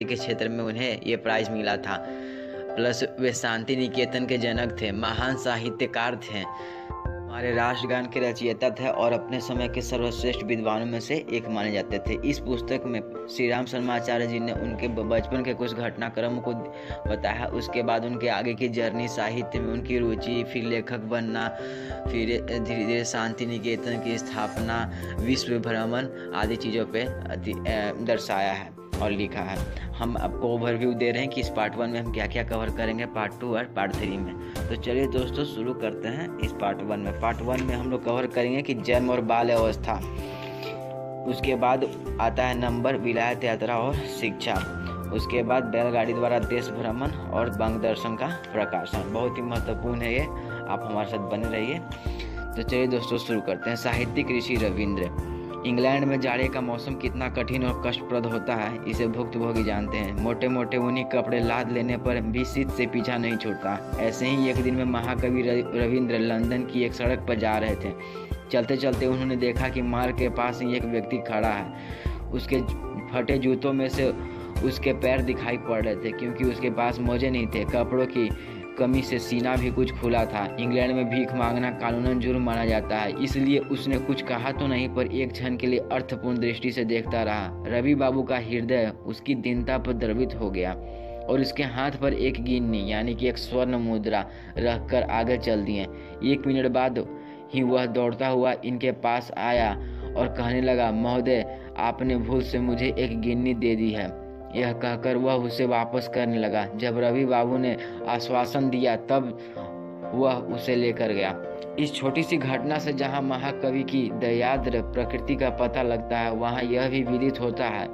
के क्षेत्र में उन्हें ये प्राइज मिला था। प्लस वे शांति निकेतन के जनक थे, महान साहित्यकार थे, हमारे राष्ट्रगान के रचयिता थे और अपने समय के सर्वश्रेष्ठ विद्वानों में से एक माने जाते थे। इस पुस्तक में श्री राम शर्मा आचार्य जी ने उनके बचपन के कुछ घटनाक्रमों को बताया, उसके बाद उनके आगे की जर्नी, साहित्य में उनकी रुचि, फिर लेखक बनना, फिर धीरे धीरे शांति निकेतन की स्थापना, विश्व भ्रमण आदि चीज़ों पे दर्शाया है और लिखा है। हम आपको ओवरव्यू दे रहे हैं कि इस पार्ट 1 में हम क्या क्या कवर करेंगे, पार्ट 2 और पार्ट 3 में। तो चलिए दोस्तों शुरू करते हैं इस पार्ट 1 में। पार्ट 1 में हम लोग कवर करेंगे कि जन्म और बाल अवस्था, उसके बाद आता है नंबर, विलायत यात्रा और शिक्षा, उसके बाद बैलगाड़ी द्वारा देश भ्रमण और बंग दर्शन का प्रकाशन। बहुत ही महत्वपूर्ण है ये, आप हमारे साथ बने रहिए। तो चलिए दोस्तों शुरू करते हैं। साहित्यिक ऋषि रविंद्र। इंग्लैंड में जाड़े का मौसम कितना कठिन और कष्टप्रद होता है इसे भुक्तभोगी जानते हैं। मोटे मोटे ऊनी कपड़े लाद लेने पर भी शीत से पीछा नहीं छूटता। ऐसे ही एक दिन में महाकवि रविंद्र लंदन की एक सड़क पर जा रहे थे। चलते चलते उन्होंने देखा कि मार्ग के पास ही एक व्यक्ति खड़ा है। उसके फटे जूतों में से उसके पैर दिखाई पड़ रहे थे, क्योंकि उसके पास मोजे नहीं थे। कपड़ों की कमी से सीना भी कुछ खुला था। इंग्लैंड में भीख मांगना कानूनन जुर्म माना जाता है, इसलिए उसने कुछ कहा तो नहीं, पर एक क्षण के लिए अर्थपूर्ण दृष्टि से देखता रहा। रवि बाबू का हृदय उसकी दीनता पर द्रवित हो गया और उसके हाथ पर एक गिन्नी यानी कि एक स्वर्ण मुद्रा रखकर आगे चल दिए। 1 मिनट बाद ही वह दौड़ता हुआ इनके पास आया और कहने लगा, महोदय, आपने भूल से मुझे एक गिन्नी दे दी है। यह कहकर वह उसे वापस करने लगा। जब रवि बाबू ने आश्वासन दिया तब वह उसे लेकर गया। इस छोटी सी घटना से जहां महाकवि की दयाद्र प्रकृति का पता लगता है, वहां यह भी विदित होता है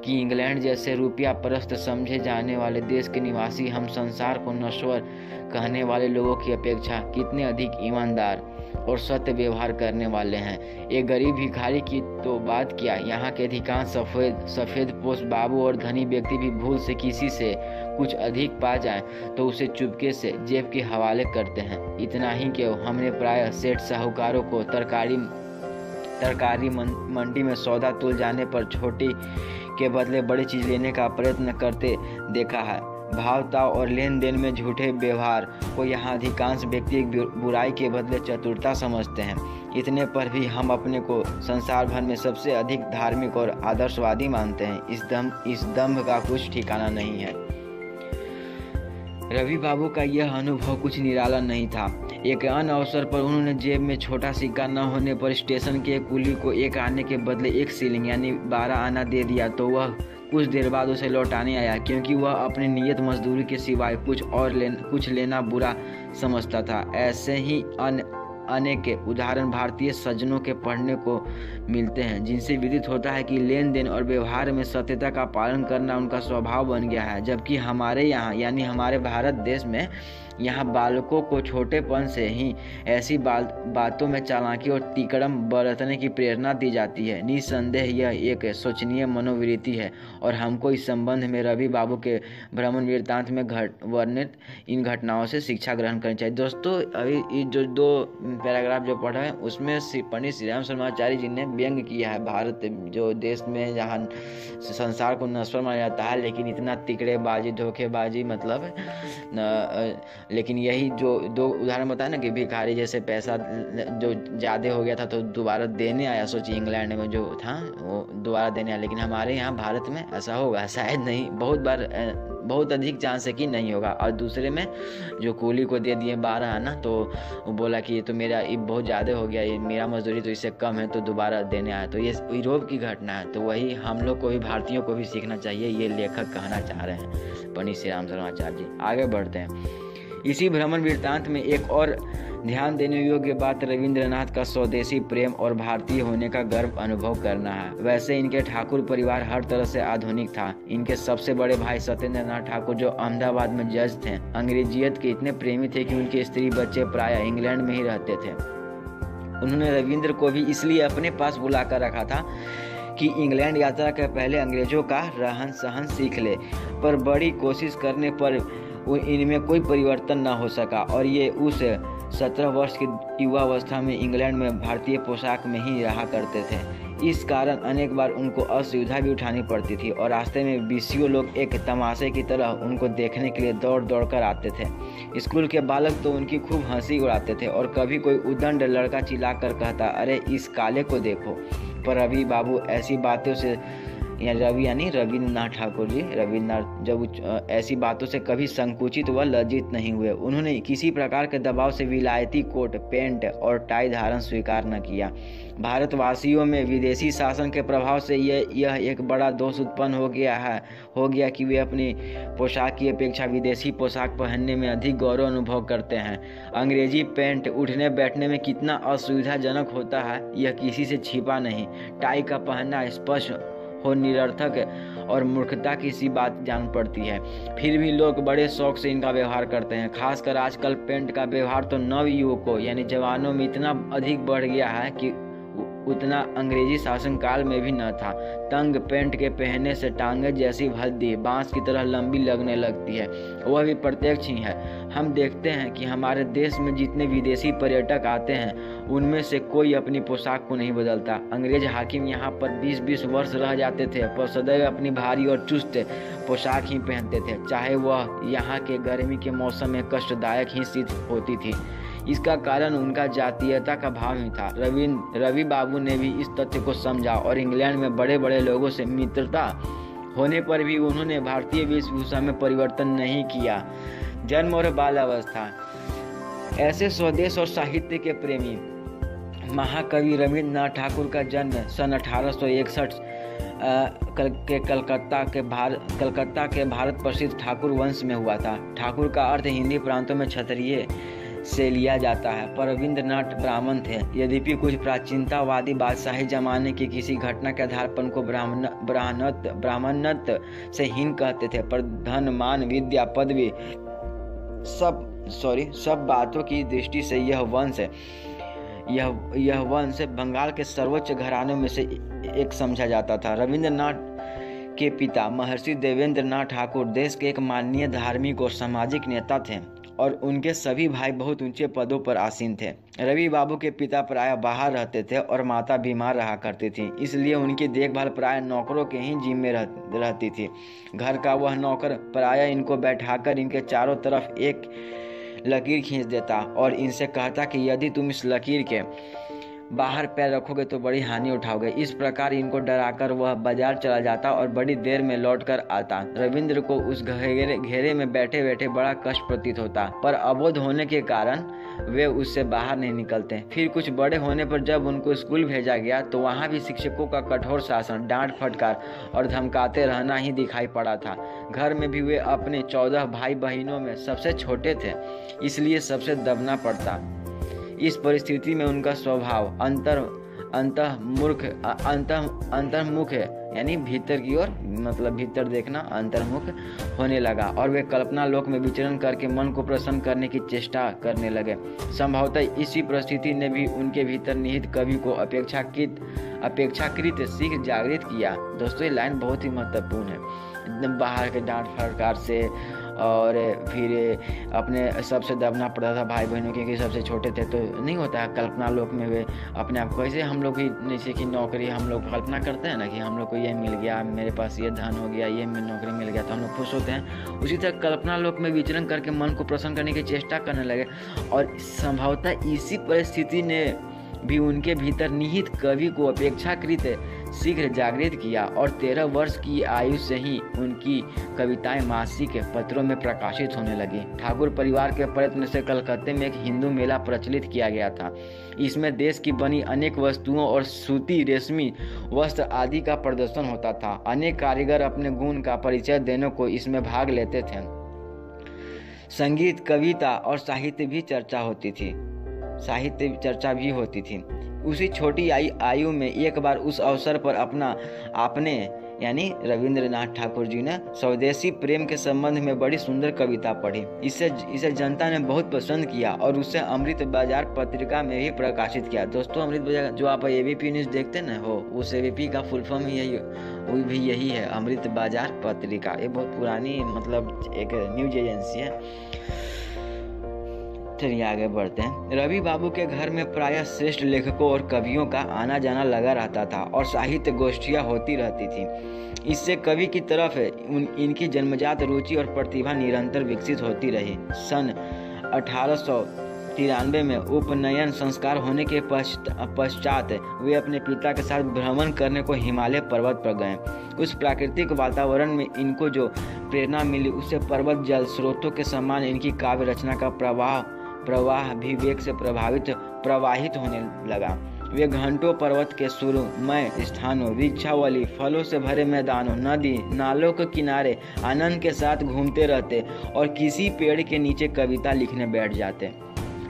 कि इंग्लैंड जैसे रुपया परस्त समझे जाने वाले देश के निवासी हम संसार को नश्वर कहने वाले लोगों की अपेक्षा कितने अधिक ईमानदार और सत्य व्यवहार करने वाले हैं। एक गरीब भिखारी की तो बात किया, यहाँ के अधिकांश सफेद पोष बाबू और धनी व्यक्ति भी भूल से किसी से कुछ अधिक पा जाएं तो उसे चुपके से जेब के हवाले करते हैं। इतना ही क्यों, हमने प्रायः सेठ साहूकारों को तरकारी मंडी में सौदा तुल जाने पर छोटी के बदले बड़ी चीज लेने का प्रयत्न करते देखा है। भाव ताव और लेन देन में झूठे व्यवहार को यहाँ अधिकांश व्यक्ति एक बुराई के बदले चतुरता समझते हैं। इतने पर भी हम अपने को संसार भर में सबसे अधिक धार्मिक और आदर्शवादी मानते हैं। इस दंभ का कुछ ठिकाना नहीं है। रवि बाबू का यह अनुभव कुछ निराला नहीं था। एक अन्य अवसर पर उन्होंने जेब में छोटा सिक्का न होने पर स्टेशन के कुली को 1 आने के बदले 1 शिलिंग यानी 12 आना दे दिया, तो वह कुछ देर बाद उसे लौटाने आया, क्योंकि वह अपनी नियत मजदूरी के सिवाय कुछ लेना बुरा समझता था। ऐसे ही अनेक उदाहरण भारतीय सज्जनों के पढ़ने को मिलते हैं, जिनसे विदित होता है कि लेन देन और व्यवहार में सत्यता का पालन करना उनका स्वभाव बन गया है। जबकि हमारे यहाँ यानी हमारे भारत देश में यहाँ बालकों को छोटेपन से ही ऐसी बातों में चालाकी और तिकड़म बरतने की प्रेरणा दी जाती है। निस्संदेह यह एक शोचनीय मनोवृत्ति है और हमको इस संबंध में रवि बाबू के भ्रमण वृत्तांत में वर्णित इन घटनाओं से शिक्षा ग्रहण करनी चाहिए। दोस्तों, अभी जो 2 पैराग्राफ जो पढ़ा है उसमें पंडित श्री राम शर्मा आचार्य जी ने व्यंग किया है भारत जो देश में जहाँ संसार को नश्वर माना जाता है, लेकिन इतना तिकड़ेबाजी धोखेबाजी मतलब लेकिन यही जो 2 उदाहरण बताया ना कि भिखारी जैसे पैसा जो ज़्यादा हो गया था तो दोबारा देने आया। सोचिए इंग्लैंड में जो था वो दोबारा देने आया, लेकिन हमारे यहाँ भारत में ऐसा होगा शायद नहीं, बहुत अधिक चांस है कि नहीं होगा। और दूसरे में जो कूली को दे दिए 12 आना, तो वो बोला कि ये तो मेरा ये बहुत ज़्यादा हो गया, ये मेरा मजदूरी तो इससे कम है, तो दोबारा देने आया। तो ये यूरोप की घटना है, तो वही हम लोग को भी भारतीयों को भी सीखना चाहिए, ये लेखक कहना चाह रहे हैं पंडित श्री राम शर्मा आचार्य जी। आगे बढ़ते हैं। इसी भ्रमण वृत्तांत में एक और ध्यान देने योग्य बात रविंद्रनाथ का स्वदेशी प्रेम और भारतीय होने का गर्व अनुभव करना है। वैसे इनके ठाकुर परिवार हर तरह से आधुनिक था। इनके सबसे बड़े भाई सत्येंद्र नाथ ठाकुर जो अहमदाबाद में जज थे, अंग्रेजियत के इतने प्रेमी थे कि उनके स्त्री बच्चे प्रायः इंग्लैंड में ही रहते थे। उन्होंने रविंद्र को भी इसलिए अपने पास बुलाकर रखा था कि इंग्लैंड यात्रा के पहले अंग्रेजों का रहन सहन सीख ले, पर बड़ी कोशिश करने पर इनमें कोई परिवर्तन न हो सका और ये उस 17 वर्ष की युवावस्था में इंग्लैंड में भारतीय पोशाक में ही रहा करते थे। इस कारण अनेक बार उनको असुविधा भी उठानी पड़ती थी और रास्ते में बीसियों लोग एक तमाशे की तरह उनको देखने के लिए दौड़ दौड़ कर आते थे। स्कूल के बालक तो उनकी खूब हंसी उड़ाते थे और कभी कोई उद्दंड लड़का चिल्ला कर कहता, अरे इस काले को देखो। पर रवि बाबू ऐसी बातों से रविन्द्रनाथ ठाकुर जी जब ऐसी बातों से कभी संकुचित व लज्जित नहीं हुए। उन्होंने किसी प्रकार के दबाव से विलायती कोट, पैंट और टाई धारण स्वीकार न किया। भारतवासियों में विदेशी शासन के प्रभाव से यह एक बड़ा दोष उत्पन्न हो गया कि वे अपनी पोशाक की अपेक्षा विदेशी पोशाक पहनने में अधिक गौरव अनुभव करते हैं। अंग्रेजी पैंट उठने बैठने में कितना असुविधाजनक होता है यह किसी से छिपा नहीं। टाई का पहनना स्पष्ट हो निरर्थक और मूर्खता की सी बात जान पड़ती है, फिर भी लोग बड़े शौक से इनका व्यवहार करते हैं। खासकर आजकल पेंट का व्यवहार तो नव युवकों यानी जवानों में इतना अधिक बढ़ गया है कि उतना अंग्रेजी शासन काल में भी न था। तंग पेंट के पहनने से टांगे जैसी भद्दी बांस की तरह लंबी लगने लगती है, वह भी प्रत्यक्ष ही है। हम देखते हैं कि हमारे देश में जितने विदेशी पर्यटक आते हैं उनमें से कोई अपनी पोशाक को नहीं बदलता। अंग्रेज हाकिम यहाँ पर 20-20 वर्ष रह जाते थे पर सदैव अपनी भारी और चुस्त पोशाक ही पहनते थे, चाहे वह यहाँ के गर्मी के मौसम में कष्टदायक ही सिद्ध होती थी। इसका कारण उनका जातीयता का भाव ही था। रवि बाबू ने भी इस तथ्य को समझा और इंग्लैंड में बड़े बड़े लोगों से मित्रता होने पर भी उन्होंने भारतीय वेशभूषा में परिवर्तन नहीं किया। जन्म और बाल अवस्था। ऐसे स्वदेश और साहित्य के प्रेमी महाकवि रविन्द्रनाथ ठाकुर का जन्म सन 1861 कलकत्ता के भारत प्रसिद्ध ठाकुर वंश में हुआ था। ठाकुर का अर्थ हिंदी प्रांतों में क्षत्रिय से लिया जाता है, पर रविन्द्रनाथ ब्राह्मण थे। यद्यपि कुछ प्राचीनतावादी बादशाही जमाने की किसी घटना के आधार पर उनको ब्राह्मणत्व से हीन कहते थे, पर धन, मान, विद्या, पदवी सब बातों की दृष्टि से यह वंश बंगाल के सर्वोच्च घरानों में से एक समझा जाता था। रविन्द्रनाथ के पिता महर्षि देवेंद्रनाथ ठाकुर देश के एक माननीय धार्मिक और सामाजिक नेता थे और उनके सभी भाई बहुत ऊंचे पदों पर आसीन थे। रवि बाबू के पिता प्रायः बाहर रहते थे और माता बीमार रहा करती थी, इसलिए उनकी देखभाल प्रायः नौकरों के ही जिम्मे रहती थी। घर का वह नौकर प्रायः इनको बैठाकर इनके चारों तरफ एक लकीर खींच देता और इनसे कहता कि यदि तुम इस लकीर के बाहर पैर रखोगे तो बड़ी हानि उठाओगे। इस प्रकार इनको डराकर वह बाजार चला जाता और बड़ी देर में लौटकर आता। रविंद्र को उस घेरे में बैठे बैठे बड़ा कष्ट प्रतीत होता, पर अबोध होने के कारण वे उससे बाहर नहीं निकलते। फिर कुछ बड़े होने पर जब उनको स्कूल भेजा गया तो वहाँ भी शिक्षकों का कठोर शासन, डांट फटकार और धमकाते रहना ही दिखाई पड़ा था। घर में भी वे अपने 14 भाई बहनों में सबसे छोटे थे, इसलिए सबसे दबना पड़ता। इस परिस्थिति में उनका स्वभाव अंतर्मुख यानी भीतर की ओर, मतलब भीतर देखना, अंतर्मुख होने लगा और वे कल्पना लोक में विचरण करके मन को प्रसन्न करने की चेष्टा करने लगे। संभवतः इसी परिस्थिति ने भी उनके भीतर निहित कवि को अपेक्षाकृत शीघ्र जागृत किया। दोस्तों, ये लाइन बहुत ही महत्वपूर्ण है। बाहर के डांट फटकार से और फिर अपने सबसे दबना पड़ता था भाई बहनों, क्योंकि सबसे छोटे थे तो नहीं होता है। कल्पना लोक में वे अपने आप को, ऐसे हम लोग भी जैसे कि नौकरी हम लोग कल्पना करते हैं ना कि हम लोग को ये मिल गया, मेरे पास ये धन हो गया, ये नौकरी मिल गया तो हम लोग खुश होते हैं। उसी तरह कल्पना लोक में विचरण करके मन को प्रसन्न करने की चेष्टा करने लगे और संभवतः इसी परिस्थिति ने भी उनके भीतर निहित कवि को अपेक्षाकृत शीघ्र जागृत किया और 13 वर्ष की आयु से ही उनकी कविताएं मासिक पत्रों में प्रकाशित होने लगी। ठाकुर परिवार के प्रयत्न से कलकत्ते में एक हिंदू मेला प्रचलित किया गया था। इसमें देश की बनी अनेक वस्तुओं और सूती, रेशमी वस्त्र आदि का प्रदर्शन होता था। अनेक कारीगर अपने गुण का परिचय देने को इसमें भाग लेते थे। संगीत, कविता और साहित्य चर्चा भी होती थी। उसी छोटी आयु में एक बार उस अवसर पर आपने यानी रविंद्रनाथ ठाकुर जी ने स्वदेशी प्रेम के संबंध में बड़ी सुंदर कविता पढ़ी। इसे जनता ने बहुत पसंद किया और उसे अमृत बाजार पत्रिका में भी प्रकाशित किया। दोस्तों, अमृत बाजार जो आप एबीपी न्यूज़ देखते ना हो, उस एबीपी का फुल फॉर्म यही है, अमृत बाजार पत्रिका। ये बहुत पुरानी मतलब एक न्यूज एजेंसी है। चलिए आगे बढ़ते हैं। रवि बाबू के घर में प्रायः श्रेष्ठ लेखकों और कवियों का आना जाना लगा रहता था और साहित्य गोष्ठियाँ होती रहती थी। इससे कवि की तरफ इनकी जन्मजात रुचि और प्रतिभा निरंतर विकसित होती रही। सन 1893 में उपनयन संस्कार होने के पश्चात वे अपने पिता के साथ भ्रमण करने को हिमालय पर्वत पर गए। उस प्राकृतिक वातावरण में इनको जो प्रेरणा मिली उससे पर्वत जल स्रोतों के समान इनकी काव्य रचना का प्रवाह भी वेग से प्रवाहित होने लगा। वे घंटों पर्वत के सुरमय स्थानों, वृक्षावली, फलों से भरे मैदानों, नदी नालों के किनारे आनंद के साथ घूमते रहते और किसी पेड़ के नीचे कविता लिखने बैठ जाते।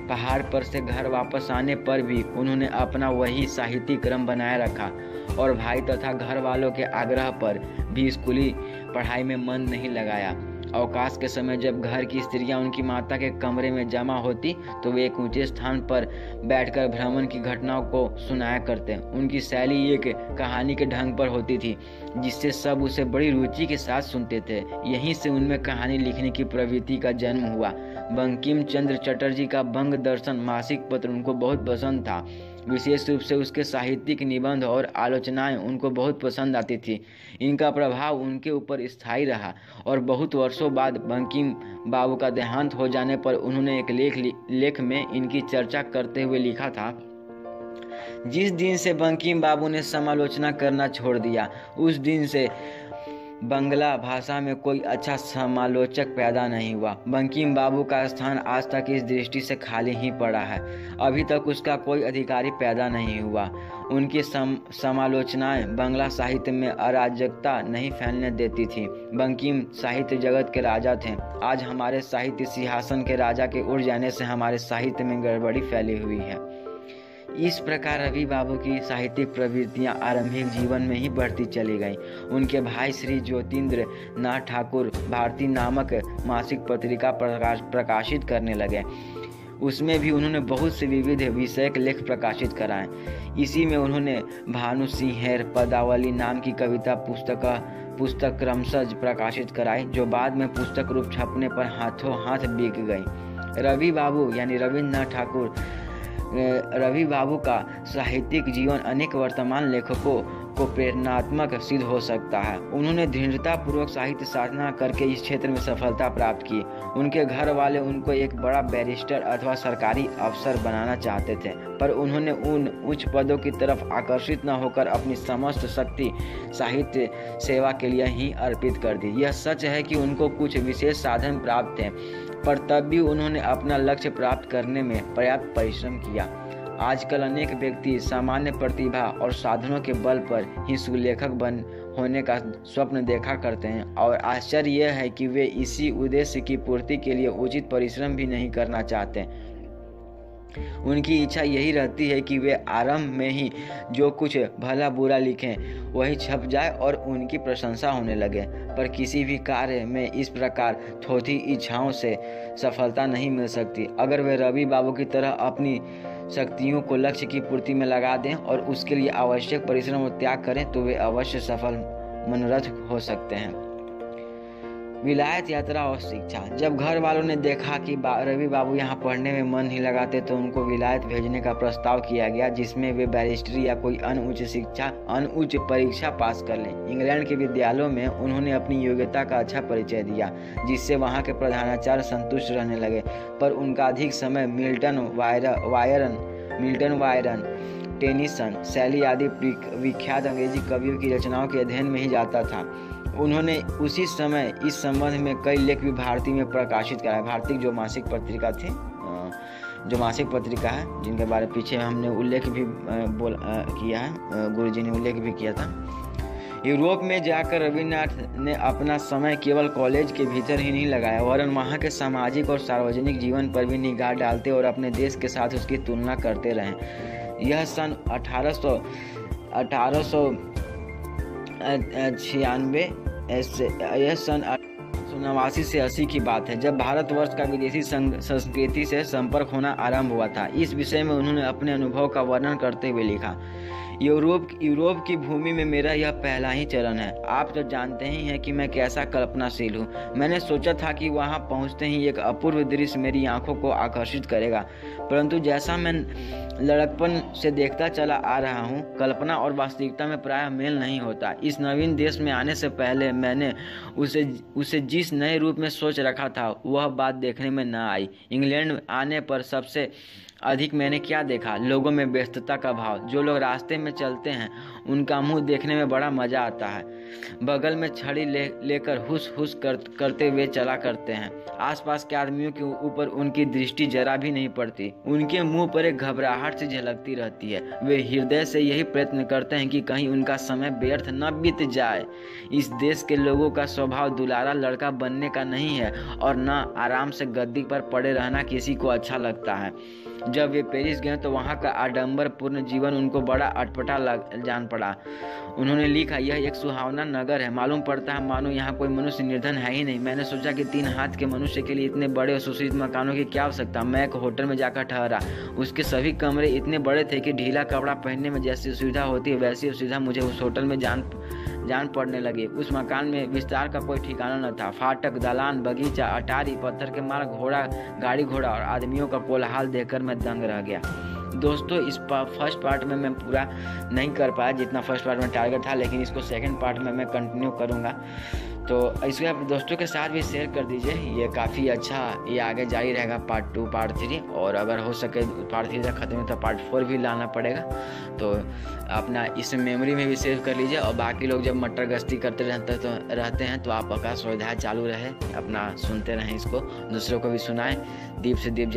पहाड़ पर से घर वापस आने पर भी उन्होंने अपना वही साहित्यिक क्रम बनाए रखा और भाई तथा घर वालों के आग्रह पर भी स्कूली पढ़ाई में मन नहीं लगाया। अवकाश के समय जब घर की स्त्रियां उनकी माता के कमरे में जमा होती तो वे एक ऊंचे स्थान पर बैठकर भ्रमण की घटनाओं को सुनाया करते। उनकी शैली एक कहानी के ढंग पर होती थी जिससे सब उसे बड़ी रुचि के साथ सुनते थे। यहीं से उनमें कहानी लिखने की प्रवृत्ति का जन्म हुआ। बंकिम चंद्र चटर्जी का बंग दर्शन मासिक पत्र उनको बहुत पसंद था। विशेष रूप से उसके साहित्यिक निबंध और आलोचनाएं उनको बहुत पसंद आती थी। इनका प्रभाव उनके ऊपर स्थायी रहा और बहुत वर्षों बाद बंकिम बाबू का देहांत हो जाने पर उन्होंने एक लेख में इनकी चर्चा करते हुए लिखा था, जिस दिन से बंकिम बाबू ने समालोचना करना छोड़ दिया उस दिन से बंगला भाषा में कोई अच्छा समालोचक पैदा नहीं हुआ। बंकिम बाबू का स्थान आज तक इस दृष्टि से खाली ही पड़ा है। अभी तक उसका कोई अधिकारी पैदा नहीं हुआ। उनकी समालोचनाएं बांग्ला साहित्य में अराजकता नहीं फैलने देती थी। बंकिम साहित्य जगत के राजा थे। आज हमारे साहित्य सिंहासन के राजा के उड़ जाने से हमारे साहित्य में गड़बड़ी फैली हुई है। इस प्रकार रवि बाबू की साहित्यिक प्रवृत्तियां आरंभिक जीवन में ही बढ़ती चली गईं। उनके भाई श्री ज्योतिन्द्र नाथ ठाकुर भारती नामक मासिक पत्रिका प्रकाशित करने लगे। उसमें भी उन्होंने बहुत से विविध विषयक लेख प्रकाशित कराए। इसी में उन्होंने भानु सिंहेर पदावली नाम की कविता पुस्तक क्रमशः प्रकाशित कराई, जो बाद में पुस्तक रूप छपने पर हाथों हाथ बिक गई। रवि बाबू यानी रविन्द्रनाथ ठाकुर रवि बाबू का साहित्यिक जीवन अनेक वर्तमान लेखकों को प्रेरणात्मक सिद्ध हो सकता है। उन्होंने दृढ़तापूर्वक साहित्य साधना करके इस क्षेत्र में सफलता प्राप्त की। उनके घर वाले उनको एक बड़ा बैरिस्टर अथवा सरकारी अफसर बनाना चाहते थे, पर उन्होंने उन उच्च पदों की तरफ आकर्षित न होकर अपनी समस्त शक्ति साहित्य सेवा के लिए ही अर्पित कर दी। यह सच है कि उनको कुछ विशेष साधन प्राप्त थे, पर तब भी उन्होंने अपना लक्ष्य प्राप्त करने में पर्याप्त परिश्रम किया। आजकल अनेक व्यक्ति सामान्य प्रतिभा और साधनों के बल पर ही सुलेखक होने का स्वप्न देखा करते हैं और आश्चर्य यह है कि वे इसी उद्देश्य की पूर्ति के लिए उचित परिश्रम भी नहीं करना चाहते। उनकी इच्छा यही रहती है कि वे आरंभ में ही जो कुछ भला बुरा लिखें वही छप जाए और उनकी प्रशंसा होने लगे, पर किसी भी कार्य में इस प्रकार थोथी इच्छाओं से सफलता नहीं मिल सकती। अगर वे रवि बाबू की तरह अपनी शक्तियों को लक्ष्य की पूर्ति में लगा दें और उसके लिए आवश्यक परिश्रम और त्याग करें तो वे अवश्य सफल मनोरथ हो सकते हैं। विलायत यात्रा और शिक्षा। जब घर वालों ने देखा कि रवि बाबू यहाँ पढ़ने में मन नहीं लगाते तो उनको विलायत भेजने का प्रस्ताव किया गया, जिसमें वे बैरिस्ट्री या कोई अन्य उच्च परीक्षा पास कर लें। इंग्लैंड के विद्यालयों में उन्होंने अपनी योग्यता का अच्छा परिचय दिया, जिससे वहाँ के प्रधानाचार्य संतुष्ट रहने लगे, पर उनका अधिक समय मिल्टन वायरन, टेनिसन, शैली आदि विख्यात अंग्रेजी कवियों की रचनाओं के अध्ययन में ही जाता था। उन्होंने उसी समय इस संबंध में कई लेख भी भारती में प्रकाशित कराए। भारती जो मासिक पत्रिका है, जिनके बारे में पीछे हमने उल्लेख भी किया है, गुरुजी ने उल्लेख भी किया था। यूरोप में जाकर रविन्द्रनाथ ने अपना समय केवल कॉलेज के भीतर ही नहीं लगाया, वरन वहाँ के सामाजिक और सार्वजनिक जीवन पर भी निगाह डालते और अपने देश के साथ उसकी तुलना करते रहे। यह सन 1896 1989 से 80 की बात है, जब भारतवर्ष का विदेशी संस्कृति से संपर्क होना आरंभ हुआ था। इस विषय में उन्होंने अपने अनुभव का वर्णन करते हुए लिखा, यूरोप की भूमि में मेरा यह पहला ही चरण है। आप तो जानते ही हैं कि मैं कैसा कल्पनाशील हूँ। मैंने सोचा था कि वहाँ पहुँचते ही एक अपूर्व दृश्य मेरी आंखों को आकर्षित करेगा, परंतु जैसा मैं लड़कपन से देखता चला आ रहा हूँ, कल्पना और वास्तविकता में प्रायः मेल नहीं होता। इस नवीन देश में आने से पहले मैंने उसे जिस नए रूप में सोच रखा था, वह बात देखने में न आई। इंग्लैंड आने पर सबसे अधिक मैंने क्या देखा? लोगों में व्यस्तता का भाव। जो लोग रास्ते में चलते हैं उनका मुंह देखने में बड़ा मजा आता है। बगल में छड़ी लेकर हुस हुस करते हुए चला करते हैं। आसपास के आदमियों के ऊपर उनकी दृष्टि जरा भी नहीं पड़ती। उनके मुंह पर एक घबराहट सी झलकती रहती है। वे हृदय से यही प्रयत्न करते हैं कि कहीं उनका समय व्यर्थ न बीत जाए। इस देश के लोगों का स्वभाव दुलारा लड़का बनने का नहीं है और न आराम से गद्दी पर पड़े रहना किसी को अच्छा लगता है। जब वे पेरिस गए तो वहाँ का आडंबरपूर्ण जीवन उनको बड़ा अटपटा जान पड़ा। उन्होंने लिखा, यह एक सुहावना नगर है। मालूम पड़ता है मानो यहाँ कोई मनुष्य निर्धन है ही नहीं। मैंने सोचा कि 3 हाथ के मनुष्य के लिए इतने बड़े और सुशील मकानों की क्या आवश्यकता। मैं एक होटल में जाकर ठहरा। उसके सभी कमरे इतने बड़े थे कि ढीला कपड़ा पहनने में जैसी सुविधा होती है वैसी सुविधा मुझे उस होटल में जान पड़ने लगी। उस मकान में विस्तार का कोई ठिकाना न था। फाटक, दालान, बगीचा, अटारी, पत्थर के मार्ग, गाड़ी घोड़ा और आदमियों का कोलाहल देखकर मैं दंग रह गया। दोस्तों, इस फर्स्ट पार्ट में मैं पूरा नहीं कर पाया जितना फर्स्ट पार्ट में टारगेट था, लेकिन इसको सेकंड पार्ट में मैं कंटिन्यू करूँगा। तो इसको आप दोस्तों के साथ भी शेयर कर दीजिए। ये काफ़ी अच्छा, ये आगे जारी रहेगा पार्ट 2, पार्ट 3, और अगर हो सके पार्ट 3 तक खत्म हो तो पार्ट 4 भी लाना पड़ेगा। तो अपना इस मेमोरी में भी सेव कर लीजिए। और बाकी लोग जब मटर गश्ती करते रहते हैं तो आपका सुविधा चालू रहे, अपना सुनते रहें, इसको दूसरों को भी सुनाएं। दीप से दीप